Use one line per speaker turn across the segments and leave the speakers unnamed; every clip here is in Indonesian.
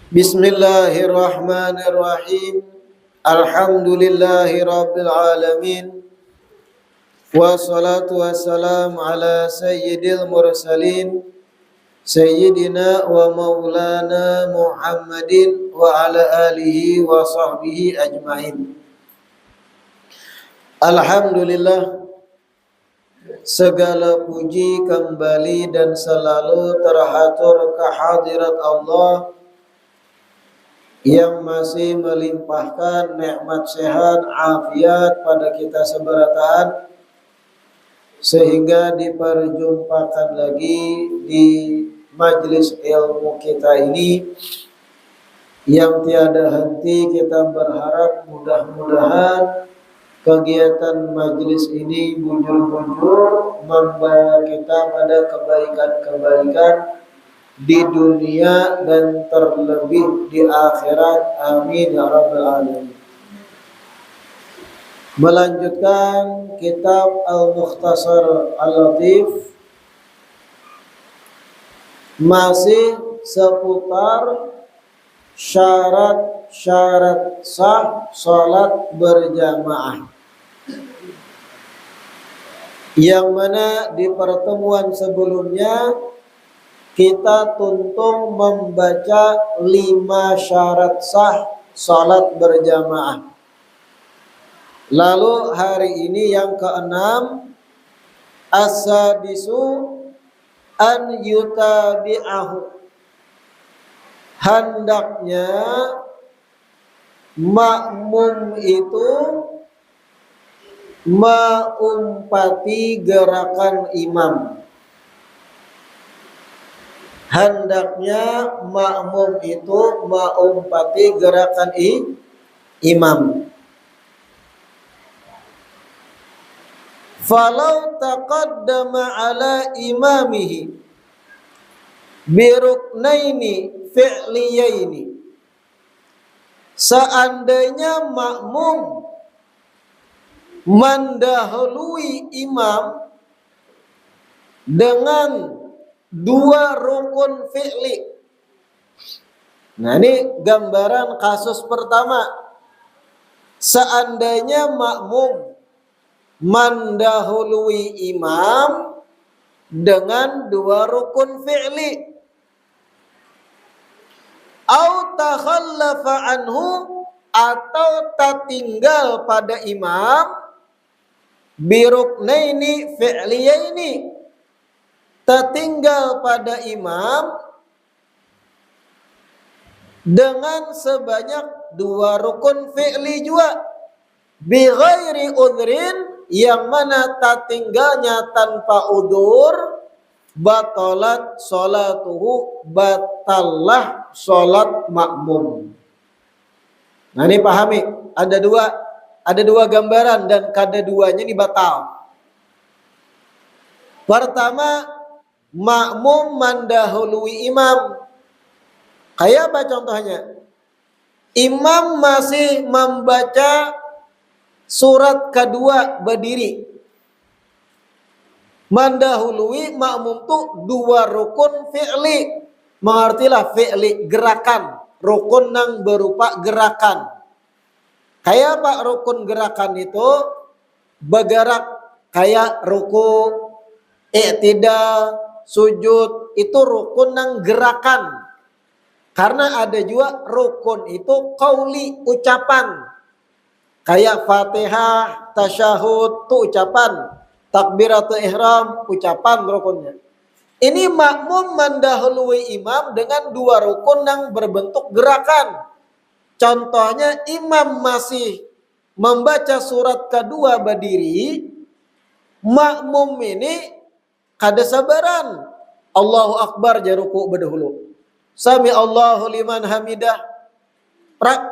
Bismillahirrahmanirrahim. Alhamdulillahi rabbil alamin. Wassalatu wassalamu ala sayyidil mursalin Sayyidina wa maulana Muhammadin wa ala alihi wa sahbihi ajmain. Alhamdulillah, segala puji kembali dan selalu terhatur kehadirat Allah yang masih melimpahkan nikmat sehat afiat pada kita seberataan, sehingga diperjumpakan lagi di majelis ilmu kita ini yang tiada henti. Kita berharap mudah-mudahan kegiatan majelis ini bujur-bujur membawa kita pada kebaikan-kebaikan di dunia dan terlebih di akhirat. Amin ya rabbal alamin. Melanjutkan kitab Al-Mukhtasar Al-Latif, masih seputar syarat-syarat sah salat berjamaah, yang mana di pertemuan sebelumnya kita tuntung membaca 5 syarat sah salat berjamaah. Lalu hari ini yang keenam, as-sadisu an yutabi'ahu. Hendaknya makmum itu mengumpati gerakan imam. Hendaknya makmum itu mengumpati gerakan imam. Falau taqaddama ala imamihi biruknaini fi'liyaini. Seandainya makmum mendahului imam dengan 2 rukun fi'li. Nah, ini gambaran kasus pertama. Seandainya makmum mendahului imam dengan 2 rukun fi'li, au takhallafa anhu, atau tertinggal pada imam, biruknaini fi'liyaini, tertinggal pada imam dengan sebanyak 2 rukun fi'li juga, bi ghairi udhrin, yang mana tertinggalnya tanpa udur, batalat sholatuhu, batallah sholat makmum. Nah, ini pahami, ada dua gambaran dan kedua-duanya ini batal. Pertama, makmum mendahului imam. Kayak apa contohnya? Imam masih membaca surat kedua berdiri, mendahului makmum tuh 2 rukun fi'li. Mengertilah fi'li, gerakan. Rukun yang berupa gerakan. Kayak apa rukun gerakan itu? Bergerak kayak ruku, i'tidal, sujud, itu rukun yang gerakan. Karena ada juga rukun itu qauli, ucapan. Kayak Fatihah, tasyahud, itu ucapan. Takbiratul ihram, ucapan rukunnya. Ini makmum mendahului imam dengan 2 rukun yang berbentuk gerakan. Contohnya, imam masih membaca surat kedua berdiri, makmum ini kada sabaran. Allahu Akbar jaruku berdahulu. Sami Allahu liman hamidah.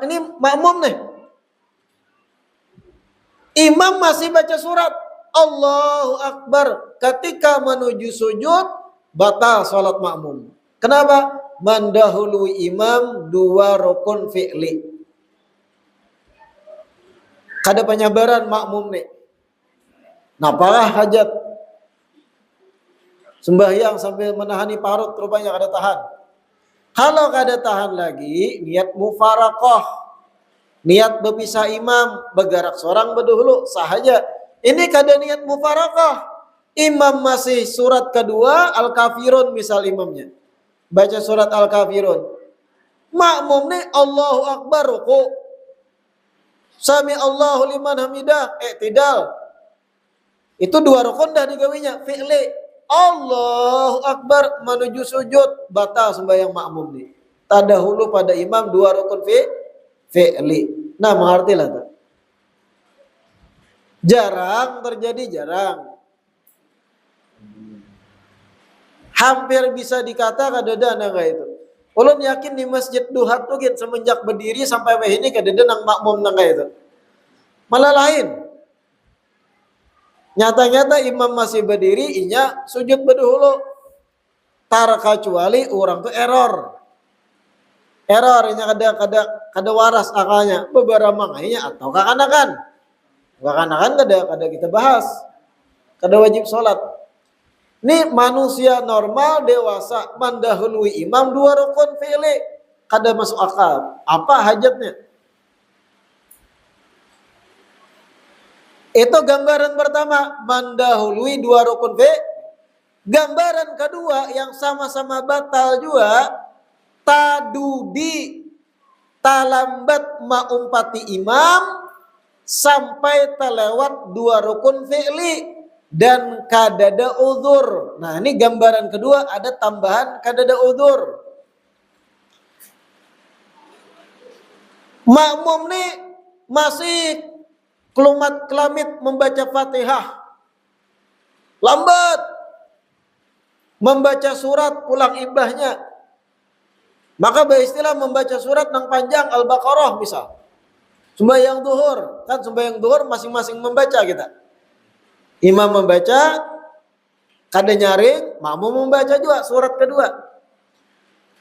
Ini makmum nih. Imam masih baca surat Allahu Akbar. Ketika menuju sujud, batal sholat makmum. Kenapa? Mendahului imam 2 rukun fi'li. Kada penyabaran makmum nih. Napalah hajat? Sembahyang sambil menahani parut, rupanya kada tahan. Kalau kada tahan lagi, niat mufaraqah, niat berpisah imam, bergerak seorang berdahulu, sahaja. Ini kada niat mufaraqah. Imam masih surat kedua, Al-Kafirun misal imamnya. Baca surat Al-Kafirun. Makmum nih Allahu Akbar ruku. Sami Allahu liman hamidah, i'tidal. Itu dua rukun dah digawinya, fi'li. Allahu Akbar menuju sujud, batal sembahyang makmum nih. Tadahulu pada imam dua rukun fi'li. Nah, mengertilah tuh. Jarang terjadi, jarang. Hampir bisa dikatakan ada nangga itu. Ulun yakin di masjid duha tuh semenjak berdiri sampai ini kadada nang makmum nangga itu. Malah lain. Nyata-nyata imam masih berdiri, inya sujud berdahulu. Tar kecuali orang tuh error. Errornya kada waras akalnya. Beberapa mangainya atau kakanakan. Kakanakan kada kita bahas. Kada wajib sholat. Ini manusia normal dewasa mendahului imam dua rukun fi'li. Kada masuk akal. Apa hajatnya? Itu gambaran pertama, mendahului dua rukun fi'li. Gambaran kedua yang sama-sama batal juga, tadudi, talambat maumpati imam sampai terlewat dua rukun fi'li dan kadada uzur. Nah, ini gambaran kedua, ada tambahan kadada uzur. Makmum nih masih kelumat kelamit membaca Fatihah, lambat membaca surat pulang ibahnya, maka beristilah membaca surat yang panjang Al-Baqarah misal. Sembahyang duhur, kan sembahyang duhur masing-masing membaca kita. Imam membaca, kada nyaring, makmum membaca juga surat kedua.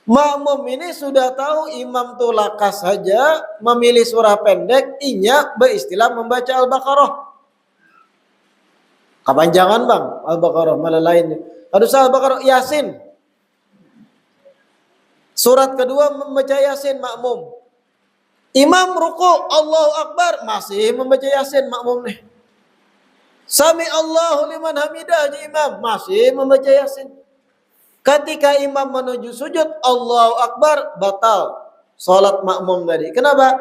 Makmum ini sudah tahu imam tuh lakas saja memilih surah pendek, inya beristilah membaca Al-Baqarah. Kepanjangan bang, Al-Baqarah malah lainnya. Harus Al-Baqarah, Yasin. Surat kedua membaca Yasin makmum. Imam ruku, Allahu Akbar, masih membaca Yasin makmum nih. Sami Allahu liman hamidah imam, masih membaca Yasin. Ketika imam menuju sujud, Allahu Akbar, batal salat makmum tadi. Kenapa?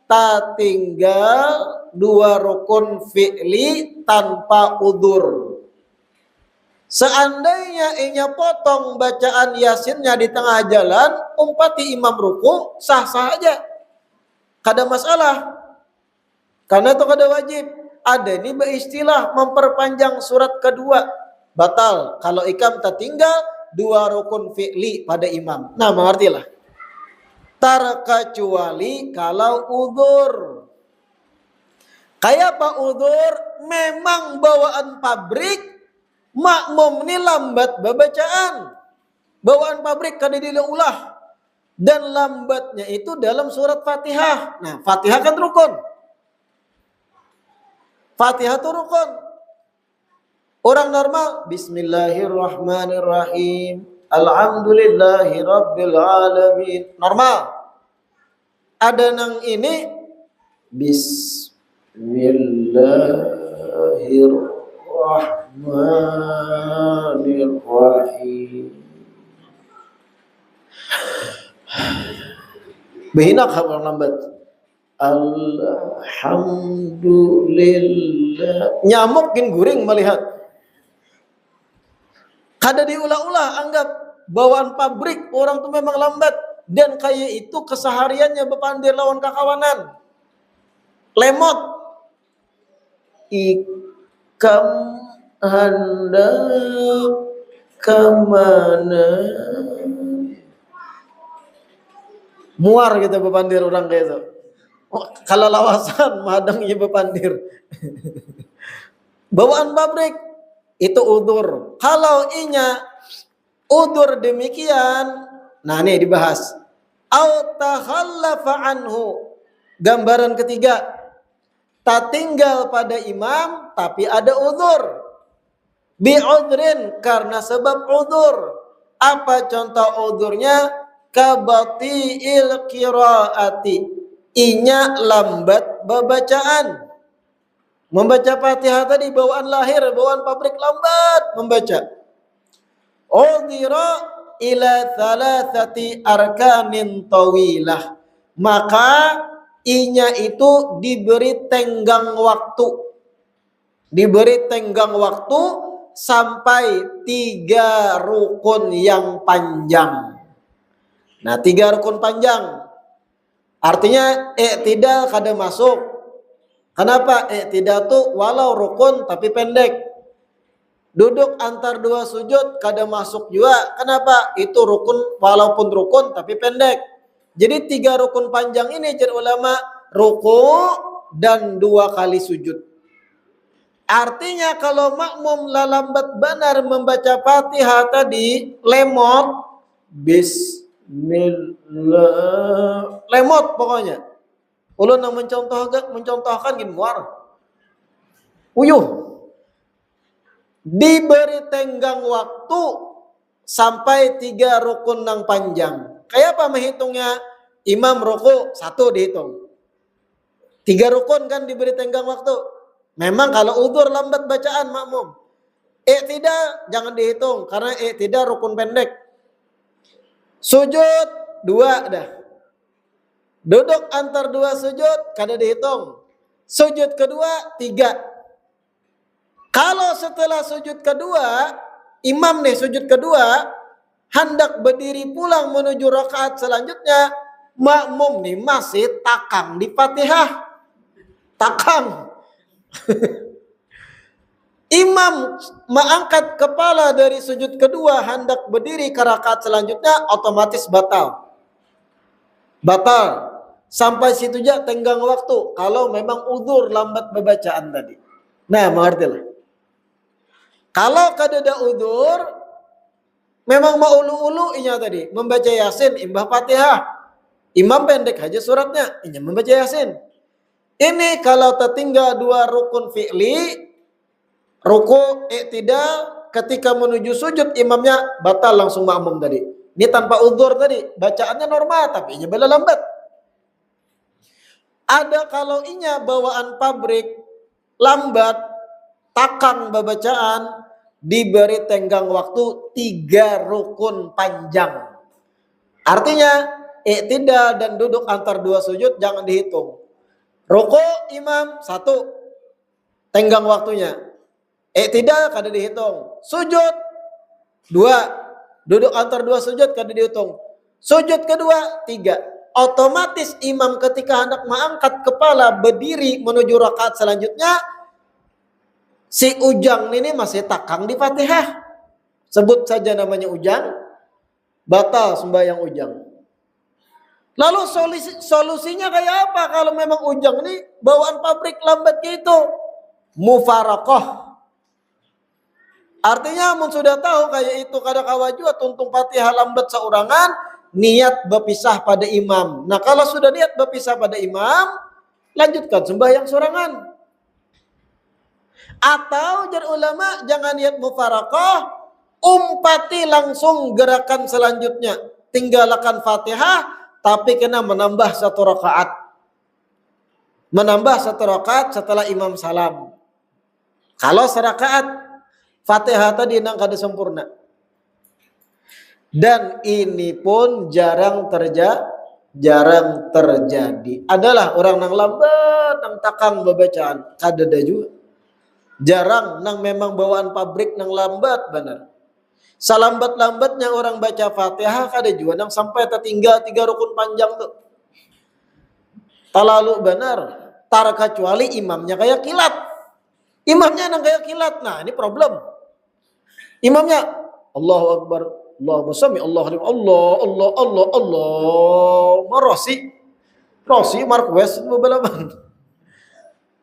Tak tinggal dua rukun fi'li tanpa udzur. Seandainya inya potong bacaan Yasinnya di tengah jalan, umpati imam ruku, sah-sah aja. Kada masalah. Karena itu kada wajib. Ada ini beristilah memperpanjang surat kedua, batal. Kalau ikam tertinggal dua rukun fi'li pada imam. Nah, mengertilah. Terkecuali kalau udzur. Kayak apa udzur? Memang bawaan pabrik, makmum ini lambat bacaan. Bawaan pabrik kada diulah. Dan lambatnya itu dalam surat Fatihah. Nah, Fatihah kan rukun. Fatihah itu rukun. Orang normal, Bismillahirrahmanirrahim, Alhamdulillahi Rabbil Alamin. Normal. Ada nang ini, Bismillahirrahmanirrahim. Behinak orang lambat. Alhamdulillah. Nyamuk guring melihat. Kada diulah-ulah, anggap bawaan pabrik orang tuh memang lambat. Dan kayak itu kesehariannya berpandir lawan kakawanan. Lemot. Ikam hendak kemana? Muar kita berpandir orang kayak itu. Oh, kalau lawasan madang iya berpandir. Bawaan pabrik itu udzur. Kalau inya udzur demikian, nah nih dibahas. Au takhallafa anhu. Gambaran ketiga, tak tinggal pada imam tapi ada udzur. Bi'udrin, karena sebab udzur. Apa contoh udzurnya? kabatiil qiraati, inya lambat bacaan. Membaca Fatihah tadi bawaan lahir, bawaan pabrik lambat membaca. Udhira ila thalathati arkanin tawilah, maka inya itu diberi tenggang waktu. Diberi tenggang waktu sampai 3 rukun yang panjang. Nah, 3 rukun panjang. Artinya i'tidal kada masuk. Kenapa? I'tidal tuh walau rukun tapi pendek. Duduk antar 2 sujud kada masuk juga. Kenapa? Itu rukun walaupun rukun tapi pendek. Jadi 3 rukun panjang ini jar ulama, ruku dan 2 kali sujud. Artinya kalau makmum lambat benar membaca Fatihah tadi, lemot, bismillah, lemot pokoknya. Ulun yang mencontohkan gini muar. Uyuh. Diberi tenggang waktu sampai 3 rukun yang panjang. Kayak apa menghitungnya? Imam ruku 1 dihitung. 3 rukun kan diberi tenggang waktu. Memang kalau udzur lambat bacaan makmum. I'tidal jangan dihitung karena i'tidal rukun pendek. Sujud 2 dah. Duduk antar 2 sujud kada dihitung. Sujud kedua 3. Kalau setelah sujud kedua, imam nih sujud kedua hendak berdiri pulang menuju rakaat selanjutnya, makmum nih masih takang di Fatihah. Takang. Imam mengangkat kepala dari sujud kedua hendak berdiri ke rakaat selanjutnya, otomatis batal. Batal. Sampai situ aja tenggang waktu kalau memang udzur lambat bacaan tadi. Nah, mengertilah. Kalau kadada udzur memang mau ulu-ulu inya tadi, membaca Yasin imbah Fatihah. Imam pendek aja suratnya, inya membaca Yasin. Ini kalau tertinggal 2 rukun fi'li, ruku, i'tidal, ketika menuju sujud imamnya batal langsung makmum tadi. Ini tanpa udzur tadi, bacaannya normal tapi inya bela lambat. Ada kalau inya bawaan pabrik lambat, takang babacaan, diberi tenggang waktu 3 rukun panjang. Artinya i'tidal dan duduk antar 2 sujud jangan dihitung. Ruku imam 1, tenggang waktunya. I'tidal kada dihitung. Sujud 2, duduk antar 2 sujud kada dihitung. Sujud kedua 3. Otomatis imam ketika hendak mengangkat kepala berdiri menuju rakaat selanjutnya, si ujang ini masih takang di Fatihah. Sebut saja namanya ujang, batal sembahyang ujang. Lalu solusinya kayak apa kalau memang ujang ini bawaan pabrik lambat gitu? Mufaraqah. Artinya mun sudah tahu kayak itu kada kawaju tuntung Fatihah lambat seurangan, niat berpisah pada imam. Nah, kalau sudah niat berpisah pada imam, lanjutkan sembahyang sorangan. Atau jar ulama jangan niat mufaraqah, umpati langsung gerakan selanjutnya. Tinggalkan Fatihah tapi kena menambah 1 rakaat. Menambah 1 rakaat setelah imam salam. Kalau serakaat Fatihah tadi nang kada sempurna. Dan ini pun jarang terjadi. Adalah orang nang lambat, nang takang babacaan, kada ada juga. Jarang nang memang bawaan pabrik nang lambat benar. Salambat-lambatnya orang baca Fatihah kada juga nang sampai tertinggal 3 rukun panjang tuh. Talalu benar. Tar kecuali imamnya kayak kilat. Imamnya nang kayak kilat. Nah, ini problem. Imamnya Allahu Akbar, Allahu sami, Allah Rosi Marquez bebalaman.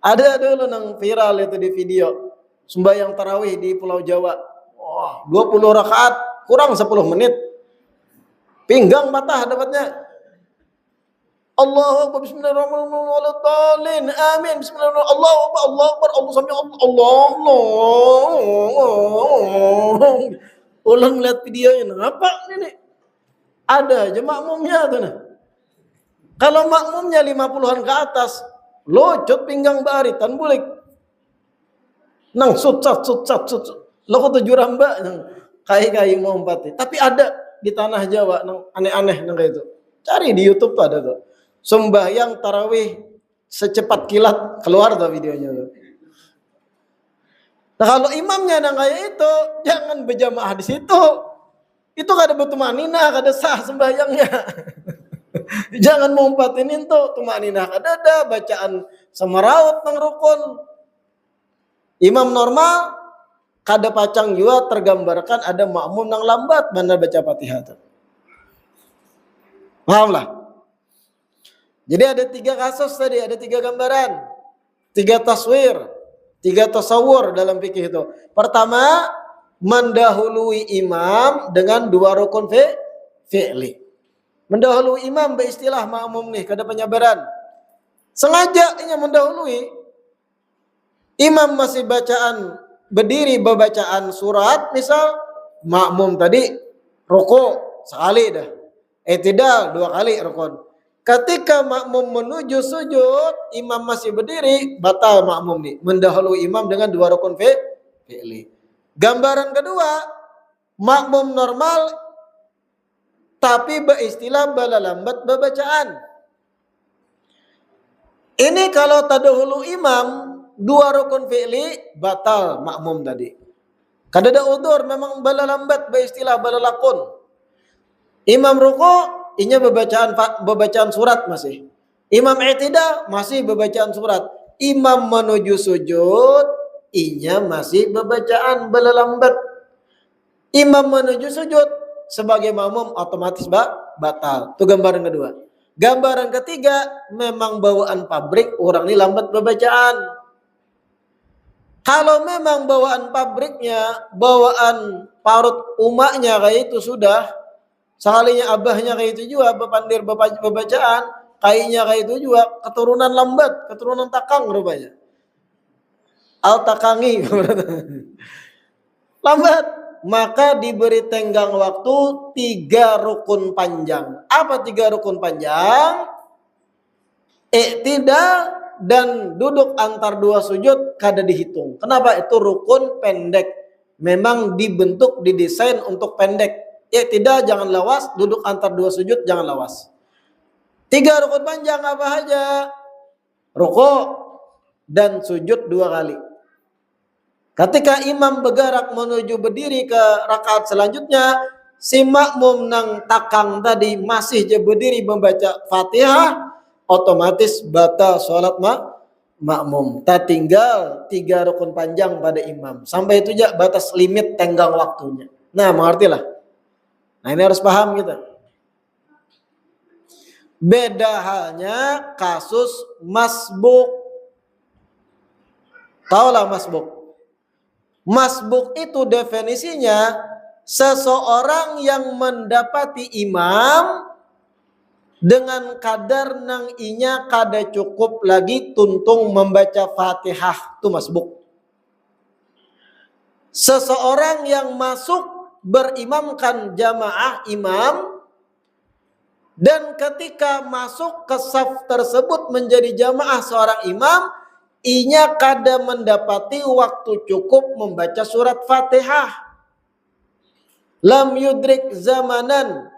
Ada dulu nang viral itu di video sembahyang tarawih di Pulau Jawa. Wah, 20 rakaat kurang 10 menit. Pinggang patah dapatnya. Allahu Akbar, bismillahirrahmanirrahim, amin, bismillahirrahmanirrahim, Allahu Akbar, Allahu Akbar, Allah sami, Allah. Ulang lihat videonya, apa ini? Ada aja makmumnya tuh nah. Kalau makmumnya 50-an ke atas, locot pinggang baritan bulik. Nang sutsat. Lo kok tujuh ramba nang kai mau empati. Tapi ada di tanah Jawa nang aneh-aneh nang kayak itu. Cari di YouTube tuh ada tuh. Sembahyang tarawih secepat kilat keluar tuh videonya tuh. Nah kalau imamnya nang kayak itu, jangan berjamaah di situ. Itu kada bertumanina, kada sah sembahyangnya. Jangan ngumpatinin tuh tumanina kada ada, bacaan semeraut nang rukun. Imam normal kada pacang juga tergambarkan ada makmum nang lambat mana baca Fatihah tuh. Paham lah? Jadi ada 3 kasus tadi, ada 3 gambaran, 3 taswir, 3 tasawur dalam fikih itu. Pertama, mendahului imam dengan 2 rukun fi'li. Mendahului imam beristilah makmum nih, kada penyabaran. Sengaja ini mendahului. Imam masih bacaan berdiri bacaan surat, misal makmum tadi rukuk sekali dah. I'tidal 2 kali rukun. Ketika makmum menuju sujud, imam masih berdiri, batal makmum nih, mendahului imam dengan 2 rukun fi'li. Gambaran kedua, makmum normal tapi beristilah lambat bacaan. Ini kalau tadahulu imam 2 rukun fi'li batal makmum tadi. Kada ada udzur, memang lambat beristilah lakun. Imam ruku' inya bebacaan surat masih. Imam i'tidal masih bebacaan surat. Imam menuju sujud inya masih bebacaan lambat. Imam menuju sujud sebagai makmum otomatis batal. Itu gambaran kedua. Gambaran ketiga, memang bawaan pabrik orang ini lambat bebacaan. Kalau memang bawaan pabriknya, bawaan parut umaknya kayak itu sudah, sekalinya abahnya kayak itu juga, bepandir bebacaan, kayaknya kayak itu juga, keturunan lambat, keturunan takang rupanya. Al-takangi. Lambat. Maka diberi tenggang waktu 3 rukun panjang. Apa 3 rukun panjang? I'tidal dan duduk antar 2 sujud kada dihitung. Kenapa? Itu rukun pendek. Memang dibentuk, didesain untuk pendek. I'tidal jangan lawas, duduk antar 2 sujud jangan lawas. 3 rukun panjang apa aja? Rukuk dan sujud 2 kali. Ketika imam bergerak menuju berdiri ke rakaat selanjutnya, si makmum nang takang tadi masih je berdiri membaca Fatihah, otomatis batal sholat makmum. Tak tinggal 3 rukun panjang pada imam. Sampai itu aja batas limit tenggang waktunya. Nah, mengertilah. Nah, ini harus paham kita. Beda halnya kasus masbuk. Taulah masbuk. Masbuk itu definisinya seseorang yang mendapati imam dengan kadar nang inya kada cukup lagi tuntung membaca Fatihah, itu masbuk. Seseorang yang masuk berimamkan jamaah imam dan ketika masuk ke saf tersebut menjadi jamaah seorang imam, inya kada mendapati waktu cukup membaca surat Fatihah. Lam yudrik zamanan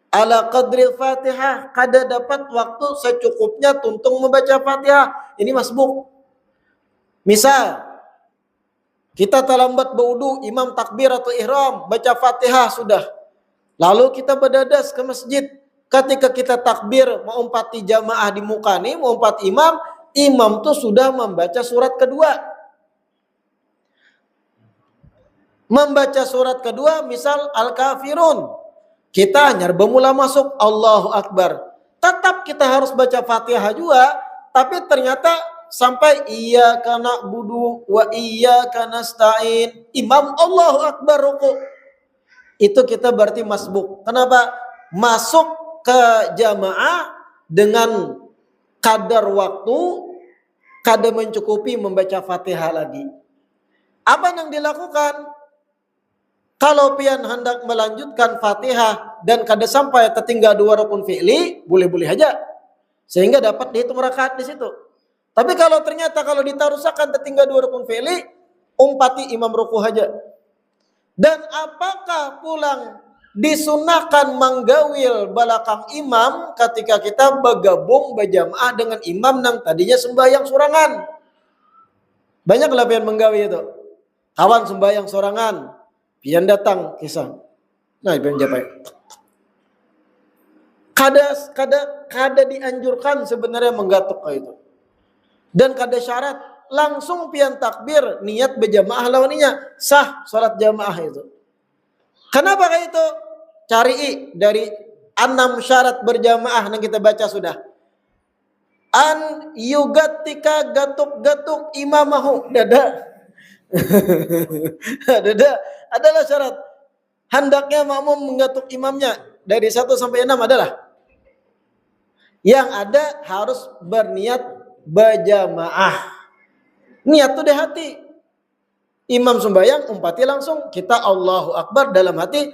ala qadril Fatihah, kada dapat waktu secukupnya tuntung membaca Fatihah. Ini masbuk. Misal kita terlambat berwudu, imam takbir atau ihram, baca Fatihah sudah. Lalu kita berdadas ke masjid. Ketika kita takbir mau umpati jamaah di muka nih, mau umpat imam, imam tuh sudah membaca surat kedua. Membaca surat kedua misal Al-Kafirun. Kita nyarba mula masuk Allahu Akbar. Tetap kita harus baca Fatihah juga, tapi ternyata sampai iyyaka na'budu wa iyyaka nasta'in, imam Allahu Akbar ruku. Itu kita berarti masbuk. Kenapa? Masuk ke jamaah dengan kadar waktu kada mencukupi membaca Fatihah lagi. Apa yang dilakukan? Kalau pian hendak melanjutkan Fatihah dan kada sampai tertinggal 2 rukun fi'li, boleh-boleh aja. Sehingga dapat dihitung rakaat di situ. Tapi kalau ternyata kalau ditarusakan tertinggal 2 rukun fi'li, umpati imam ruku aja. Dan apakah pulang disunahkan menggawil belakang imam ketika kita bergabung berjamaah dengan imam yang tadinya sembahyang sorangan? Banyak lah pian menggawi itu. Kawan sembahyang sorangan, pian datang kisah. Nah, pian japai. Kada dianjurkan sebenarnya menggatuk itu. Dan kada syarat langsung pian takbir niat berjamaah lawannya sah salat jamaah itu. Kenapa kayak itu? Cari dari 6 syarat berjamaah yang kita baca sudah. An yugatika gatuk-gatuk imamahu, dada. Dada adalah syarat. Hendaknya makmum menggatuk imamnya dari 1 sampai 6 adalah. Yang ada harus berniat berjamaah. Niat tuh di hati. Imam sembahyang umpati langsung kita Allahu Akbar dalam hati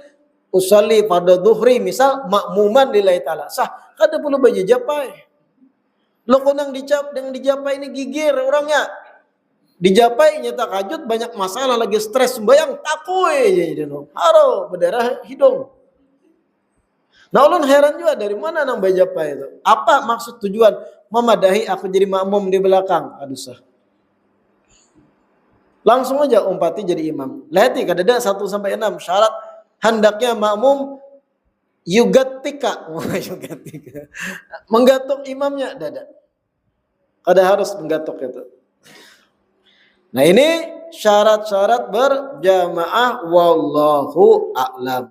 usolli pada duhri misal makmuman lillahi ta'ala. Sah, kada perlu baju japai. Lo kunang dijapai ini gigir orangnya. Dijapai nyata kajut banyak masalah lagi stres sembahyang takui jadi haro berdarah hidung. Nah ulun heran juga dari mana nang bajapai itu. Apa maksud tujuan memadahi aku jadi makmum di belakang? Aduh sah. Langsung aja umpati jadi imam. Lihat nih kadada 1 sampai 6 syarat hendaknya makmum yugatika. Menggatuk imamnya dada. Kada harus menggatuk itu. Nah ini syarat-syarat berjamaah wallahu a'lam.